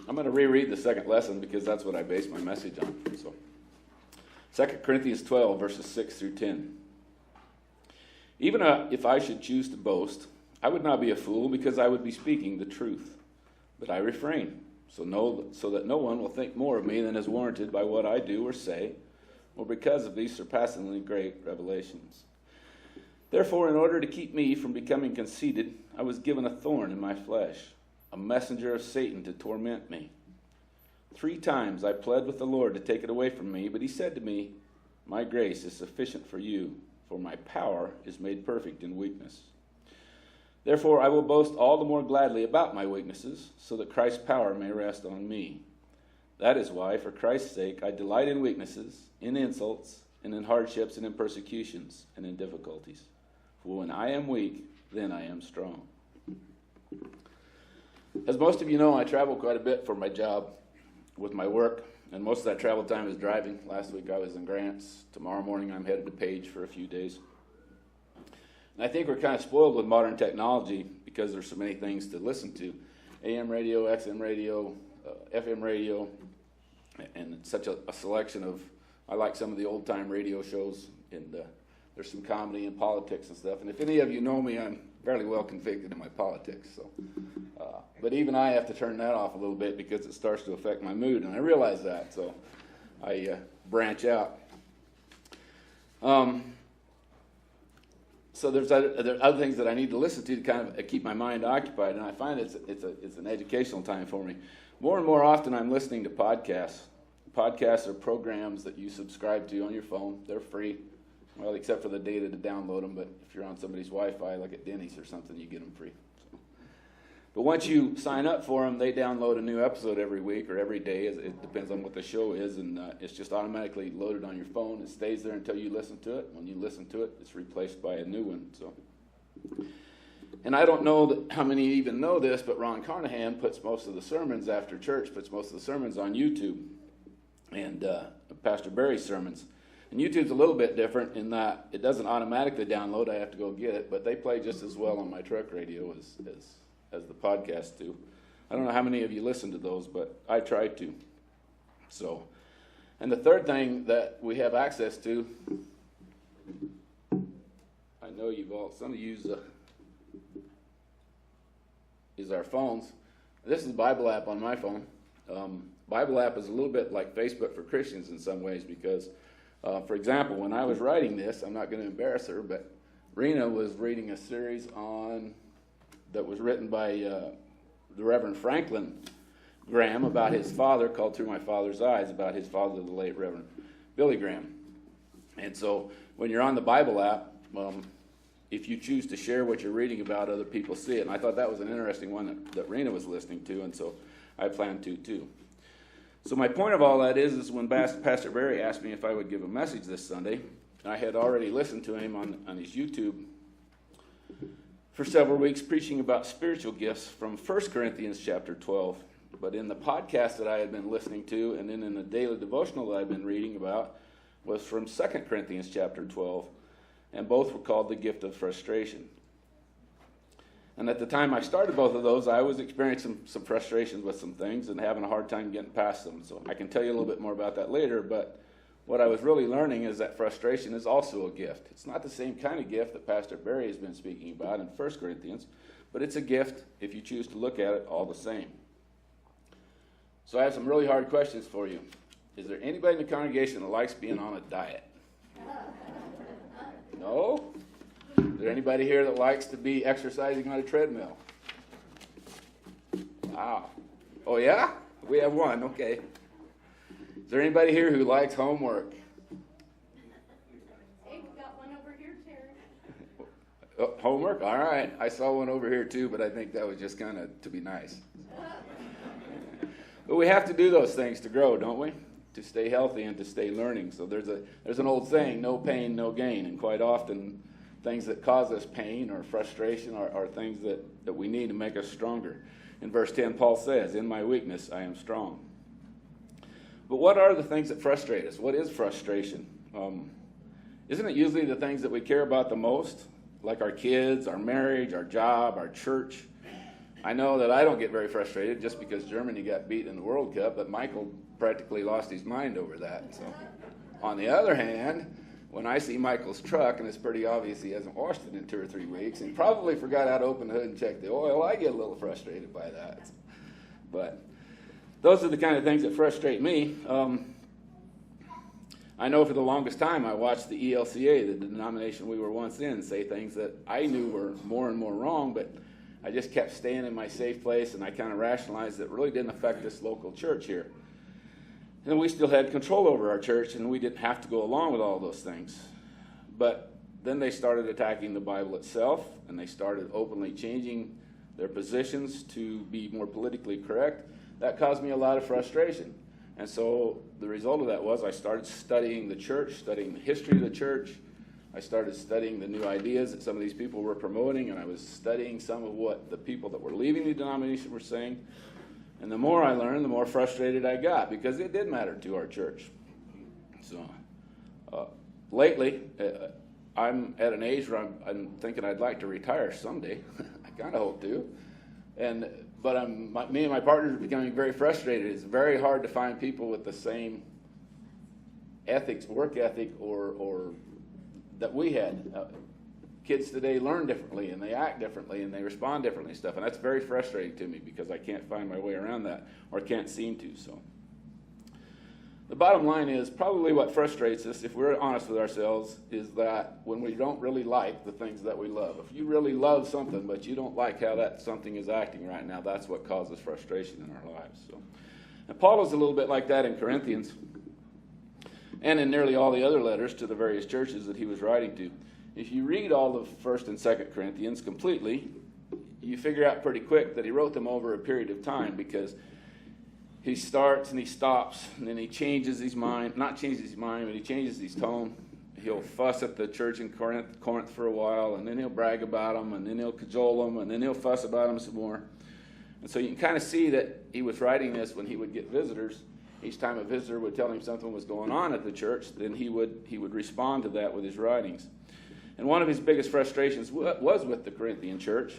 I'm going to reread the second lesson because that's what I base my message on. So, 2 Corinthians 12, verses 6 through 10. Even if I should choose to boast, I would not be a fool because I would be speaking the truth. But I refrain, so that no one will think more of me than is warranted by what I do or say, or because of these surpassingly great revelations. Therefore, in order to keep me from becoming conceited, I was given a thorn in my flesh, a messenger of Satan to torment me. 3 times I pled with the Lord to take it away from me, but he said to me, "My grace is sufficient for you, for my power is made perfect in weakness." Therefore, I will boast all the more gladly about my weaknesses, so that Christ's power may rest on me. That is why, for Christ's sake, I delight in weaknesses, in insults, and in hardships, and in persecutions, and in difficulties. For when I am weak, then I am strong. As most of you know, I travel quite a bit for my job with my work, and most of that travel time is driving. Last week I was in Grants. Tomorrow morning I'm headed to Page for a few days. And I think we're kind of spoiled with modern technology because there's so many things to listen to. AM radio, XM radio, FM radio, and such a selection of, I like some of the old-time radio shows, and there's some comedy and politics and stuff. And if any of you know me, I'm fairly well convicted in my politics. So, but even I have to turn that off a little bit because it starts to affect my mood, and I realize that, so I branch out. So there are other things that I need to listen to kind of keep my mind occupied, and I find it's an educational time for me. More and more often I'm listening to podcasts. Podcasts are programs that you subscribe to on your phone. They're free, well, except for the data to download them, but if you're on somebody's Wi-Fi, like at Denny's or something, you get them free. So. But once you sign up for them, they download a new episode every week or every day. It depends on what the show is, and it's just automatically loaded on your phone. It stays there until you listen to it. When you listen to it, it's replaced by a new one. So, and I don't know how many even know this, but Ron Carnahan puts most of the sermons after church, puts most of the sermons on YouTube, and Pastor Barry's sermons. And YouTube's a little bit different in that it doesn't automatically download. I have to go get it, but they play just as well on my truck radio as the podcasts do. I don't know how many of you listen to those, but I try to. So, and the third thing that we have access to, I know some of you use is our phones. This is the Bible app on my phone. Bible app is a little bit like Facebook for Christians in some ways because, for example, when I was writing this, I'm not going to embarrass her, but Rena was reading a series that was written by the Reverend Franklin Graham about his father, called Through My Father's Eyes, about his father, the late Reverend Billy Graham. And so when you're on the Bible app, if you choose to share what you're reading about, other people see it. And I thought that was an interesting one that Rena was listening to, and so I plan to too. So my point of all that is when Pastor Barry asked me if I would give a message this Sunday, I had already listened to him on his YouTube for several weeks preaching about spiritual gifts from 1 Corinthians chapter 12. But in the podcast that I had been listening to, and then in the daily devotional that I've been reading about, was from 2 Corinthians chapter 12, and both were called the gift of frustration. And at the time I started both of those, I was experiencing some frustrations with some things and having a hard time getting past them. So I can tell you a little bit more about that later, but what I was really learning is that frustration is also a gift. It's not the same kind of gift that Pastor Barry has been speaking about in 1 Corinthians, but it's a gift if you choose to look at it all the same. So I have some really hard questions for you. Is there anybody in the congregation that likes being on a diet? No? Is there anybody here that likes to be exercising on a treadmill? Wow. Oh yeah? We have one, okay. Is there anybody here who likes homework? Hey, we got one over here, Terry. Oh, homework? All right. I saw one over here too, but I think that was just kind of to be nice. But we have to do those things to grow, don't we? To stay healthy and to stay learning. So there's an old saying, no pain, no gain. And quite often, things that cause us pain or frustration are things that we need to make us stronger. In verse 10, Paul says, "In my weakness I am strong." But what are the things that frustrate us? What is frustration? Isn't it usually the things that we care about the most, like our kids, our marriage, our job, our church? I know that I don't get very frustrated just because Germany got beat in the World Cup, but Michael practically lost his mind over that. So, on the other hand, when I see Michael's truck and it's pretty obvious he hasn't washed it in 2 or 3 weeks and probably forgot how to open the hood and check the oil, I get a little frustrated by that. But those are the kind of things that frustrate me. I know for the longest time I watched the ELCA, the denomination we were once in, say things that I knew were more and more wrong, but I just kept staying in my safe place, and I kind of rationalized that it really didn't affect this local church here. And we still had control over our church, and we didn't have to go along with all those things. But then they started attacking the Bible itself, and they started openly changing their positions to be more politically correct. That caused me a lot of frustration. And so the result of that was I started studying the church, studying the history of the church. I started studying the new ideas that some of these people were promoting, and I was studying some of what the people that were leaving the denomination were saying. And the more I learned, the more frustrated I got, because it did matter to our church. So lately, I'm at an age where I'm thinking I'd like to retire someday. I kind of hope to. But me and my partners are becoming very frustrated. It's very hard to find people with the same ethics, work ethic, or that we had. Kids today learn differently, and they act differently, and they respond differently and stuff. And that's very frustrating to me because I can't find my way around that, or can't seem to. So the bottom line is probably what frustrates us, if we're honest with ourselves, is that when we don't really like the things that we love. If you really love something, but you don't like how that something is acting right now, that's what causes frustration in our lives. So, and Paul is a little bit like that in Corinthians, and in nearly all the other letters to the various churches that he was writing to. If you read all of 1st and 2nd Corinthians completely, you figure out pretty quick that he wrote them over a period of time, because he starts and he stops, and then he changes his mind. Not changes his mind, but he changes his tone. He'll fuss at the church in Corinth for a while, and then he'll brag about them, and then he'll cajole them, and then he'll fuss about them some more. And so you can kind of see that he was writing this when he would get visitors. Each time a visitor would tell him something was going on at the church, then he would respond to that with his writings. And one of his biggest frustrations was with the Corinthian church,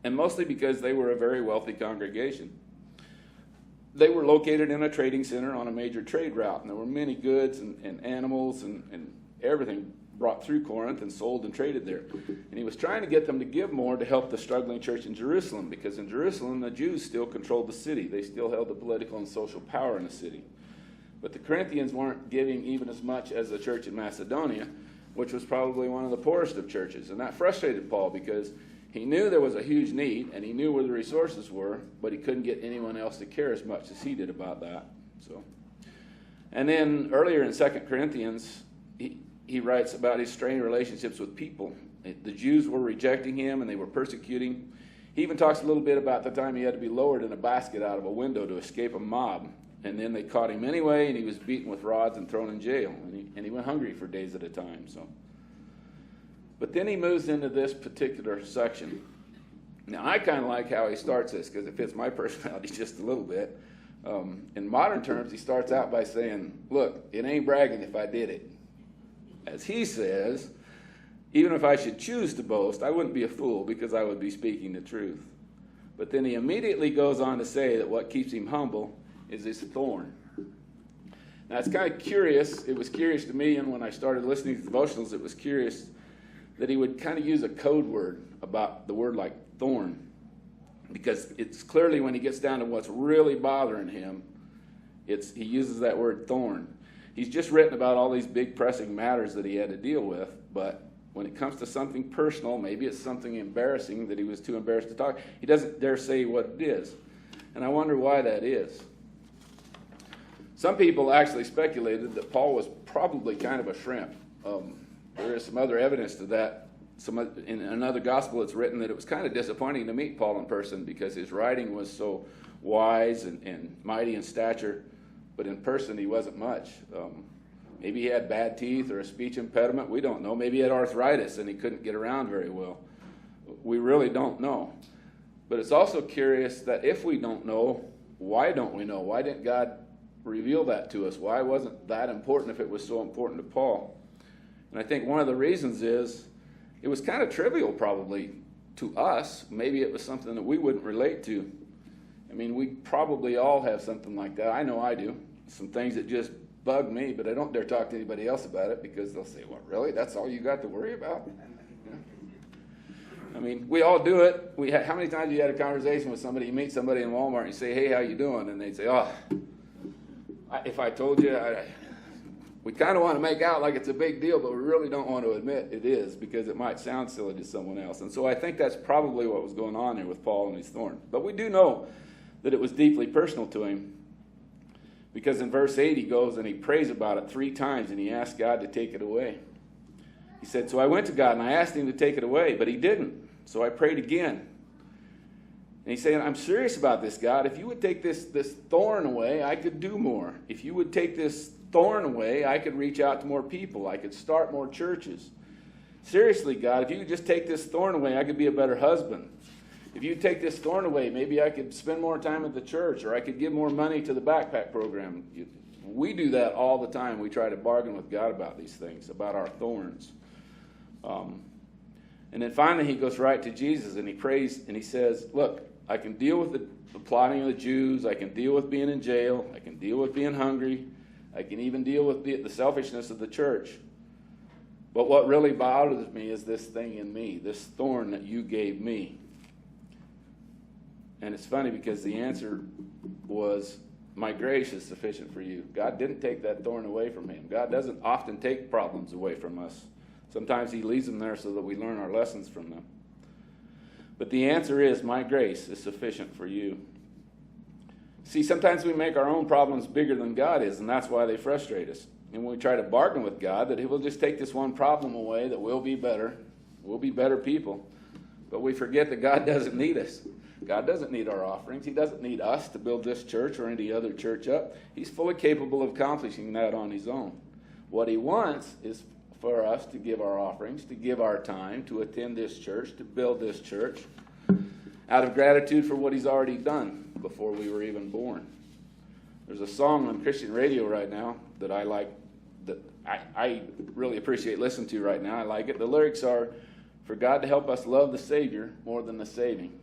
and mostly because they were a very wealthy congregation. They were located in a trading center on a major trade route, and there were many goods and animals and everything brought through Corinth and sold and traded there. And he was trying to get them to give more to help the struggling church in Jerusalem, because in Jerusalem the Jews still controlled the city. They still held the political and social power in the city. But the Corinthians weren't giving even as much as the church in Macedonia, which was probably one of the poorest of churches. And that frustrated Paul, because he knew there was a huge need, and he knew where the resources were, but he couldn't get anyone else to care as much as he did about that. So, and then earlier in 2 Corinthians, he writes about his strained relationships with people. The Jews were rejecting him, and they were persecuting. He even talks a little bit about the time he had to be lowered in a basket out of a window to escape a mob. And then they caught him anyway, and he was beaten with rods and thrown in jail. And he went hungry for days at a time. So, but then he moves into this particular section. Now, I kind of like how he starts this, because it fits my personality just a little bit. In modern terms, he starts out by saying, look, it ain't bragging if I did it. As he says, even if I should choose to boast, I wouldn't be a fool, because I would be speaking the truth. But then he immediately goes on to say that what keeps him humble is his thorn. Now, it's kind of curious. It was curious to me, and when I started listening to devotionals, it was curious that he would kind of use a code word about the word like thorn, because it's clearly, when he gets down to what's really bothering him, he uses that word thorn. He's just written about all these big pressing matters that he had to deal with, but when it comes to something personal, maybe it's something embarrassing that he was too embarrassed to talk, he doesn't dare say what it is. And I wonder why that is. Some people actually speculated that Paul was probably kind of a shrimp. There is some other evidence to that. In another gospel, it's written that it was kind of disappointing to meet Paul in person, because his writing was so wise and mighty in stature, but in person he wasn't much. Maybe he had bad teeth or a speech impediment. We don't know. Maybe he had arthritis and he couldn't get around very well. We really don't know. But it's also curious that if we don't know, why don't we know? Why didn't God reveal that to us? Why wasn't that important if it was so important to Paul? And I think one of the reasons is it was kind of trivial probably to us, maybe it was something that we wouldn't relate to. I mean, we probably all have something like that. I know I do. Some things that just bug me, but I don't dare talk to anybody else about it because they'll say, "Well, really? That's all you got to worry about?" I mean, we all do it. How many times have you had a conversation with somebody, you meet somebody in Walmart, and you say, "Hey, how you doing?" And they'd say, "Oh, if I told you, we kind of want to make out like it's a big deal, but we really don't want to admit it is because it might sound silly to someone else." And so I think that's probably what was going on here with Paul and his thorn. But we do know that it was deeply personal to him because in verse 8 he goes and he prays about it 3 times and he asks God to take it away. He said, "So I went to God and I asked him to take it away, but he didn't. So I prayed again." And he's saying, "I'm serious about this, God. If you would take this thorn away, I could do more. If you would take this thorn away, I could reach out to more people. I could start more churches. Seriously, God, if you could just take this thorn away, I could be a better husband. If you take this thorn away, maybe I could spend more time at the church, or I could give more money to the backpack program." We do that all the time. We try to bargain with God about these things, about our thorns. And then finally he goes right to Jesus and he prays and he says, "Look, I can deal with the plotting of the Jews. I can deal with being in jail. I can deal with being hungry. I can even deal with the selfishness of the church. But what really bothers me is this thing in me, this thorn that you gave me." And it's funny because the answer was, "My grace is sufficient for you." God didn't take that thorn away from him. God doesn't often take problems away from us. Sometimes he leaves them there so that we learn our lessons from them. But the answer is, "My grace is sufficient for you." See, sometimes we make our own problems bigger than God is, and that's why they frustrate us. And when we try to bargain with God that he will just take this one problem away, that we'll be better people. But we forget that God doesn't need us. God doesn't need our offerings. He doesn't need us to build this church or any other church up. He's fully capable of accomplishing that on his own. What he wants is for us to give our offerings, to give our time, to attend this church, to build this church, out of gratitude for what he's already done before we were even born. There's a song on Christian radio right now that I like, that I really appreciate listening to right now. I like it. The lyrics are, "For God to help us love the Savior more than the saving."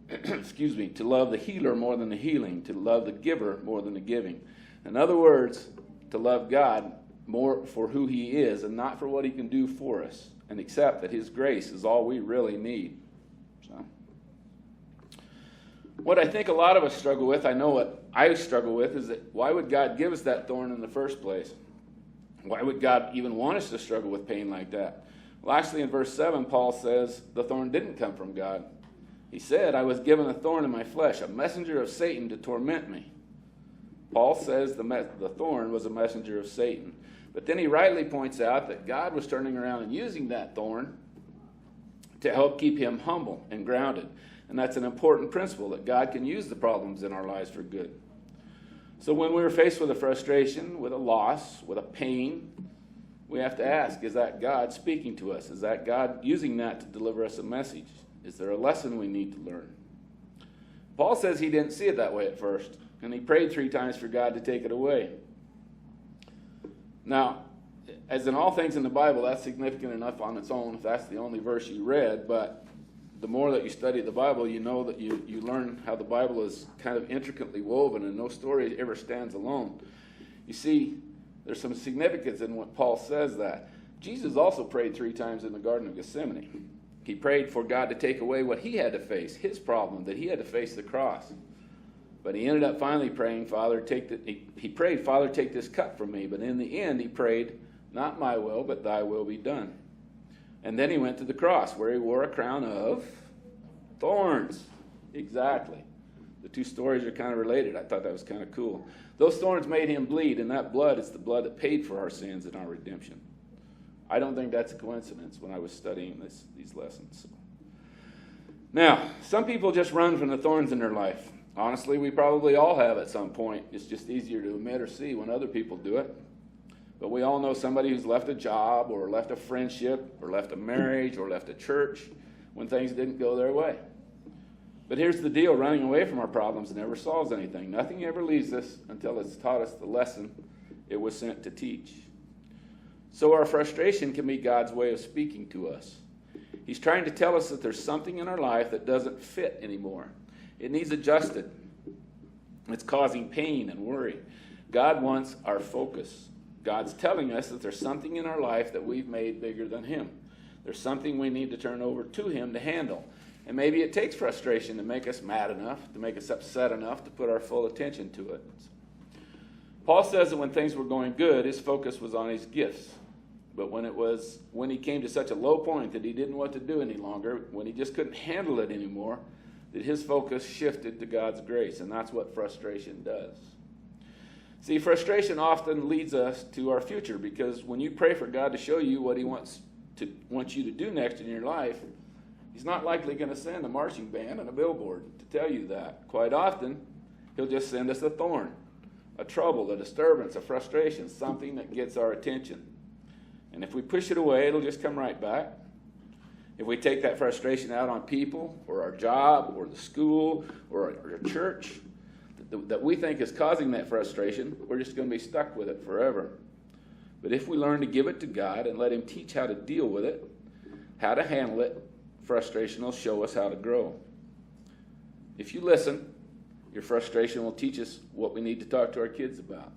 Excuse me, to love the healer more than the healing, to love the giver more than the giving. In other words, to love God more for who he is and not for what he can do for us, and accept that his grace is all we really need. So, what I think a lot of us struggle with, I know what I struggle with, is that why would God give us that thorn in the first place? Why would God even want us to struggle with pain like that? Well, actually in verse 7, Paul says the thorn didn't come from God. He said, "I was given a thorn in my flesh, a messenger of Satan to torment me." Paul says the thorn was a messenger of Satan. But then he rightly points out that God was turning around and using that thorn to help keep him humble and grounded. And that's an important principle, that God can use the problems in our lives for good. So when we're faced with a frustration, with a loss, with a pain, we have to ask, is that God speaking to us? Is that God using that to deliver us a message? Is there a lesson we need to learn? Paul says he didn't see it that way at first, and he prayed 3 times for God to take it away. Now, as in all things in the Bible, that's significant enough on its own if that's the only verse you read, but the more that you study the Bible, you know that you learn how the Bible is kind of intricately woven and no story ever stands alone. You see, there's some significance in what Paul says that. Jesus also prayed 3 times in the Garden of Gethsemane. He prayed for God to take away what he had to face, his problem, that he had to face the cross. But he ended up finally praying, he prayed, "Father, take this cup from me." But in the end, he prayed, "Not my will, but thy will be done." And then he went to the cross, where he wore a crown of thorns. Exactly. The 2 stories are kind of related. I thought that was kind of cool. Those thorns made him bleed, and that blood is the blood that paid for our sins and our redemption. I don't think that's a coincidence when I was studying these lessons. Now, some people just run from the thorns in their life. Honestly, we probably all have at some point. It's just easier to admit or see when other people do it. But we all know somebody who's left a job or left a friendship or left a marriage or left a church when things didn't go their way. But here's the deal. Running away from our problems never solves anything. Nothing ever leaves us until it's taught us the lesson it was sent to teach. So our frustration can be God's way of speaking to us. He's trying to tell us that there's something in our life that doesn't fit anymore. It needs adjusted. It's causing pain and worry. God wants our focus. God's telling us that there's something in our life that we've made bigger than him. There's something we need to turn over to him to handle. And maybe it takes frustration to make us mad enough, to make us upset enough to put our full attention to it. Paul says that when things were going good, his focus was on his gifts. But when he came to such a low point that he didn't know what to do any longer, when he just couldn't handle it anymore, that his focus shifted to God's grace. And that's what frustration does. See, frustration often leads us to our future, because when you pray for God to show you what he wants you to do next in your life, he's not likely going to send a marching band and a billboard to tell you that. Quite often, he'll just send us a thorn, a trouble, a disturbance, a frustration, something that gets our attention. And if we push it away, it'll just come right back. If we take that frustration out on people or our job or the school or our church that we think is causing that frustration, we're just going to be stuck with it forever. But if we learn to give it to God and let him teach how to deal with it, how to handle it, frustration will show us how to grow. If you listen, your frustration will teach us what we need to talk to our kids about.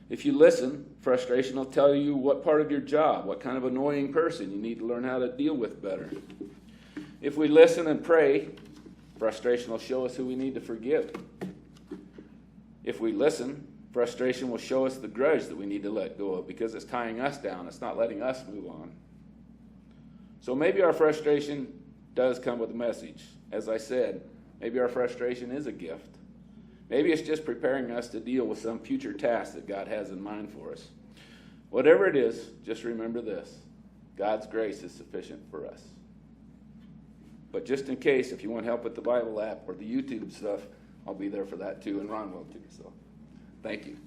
If you listen, frustration will tell you what part of your job, what kind of annoying person you need to learn how to deal with better. If we listen and pray, frustration will show us who we need to forgive. If we listen, frustration will show us the grudge that we need to let go of, because it's tying us down. It's not letting us move on. So maybe our frustration does come with a message. As I said, maybe our frustration is a gift. Maybe it's just preparing us to deal with some future task that God has in mind for us. Whatever it is, just remember this: God's grace is sufficient for us. But just in case, if you want help with the Bible app or the YouTube stuff, I'll be there for that too, and Ron will too. So, thank you.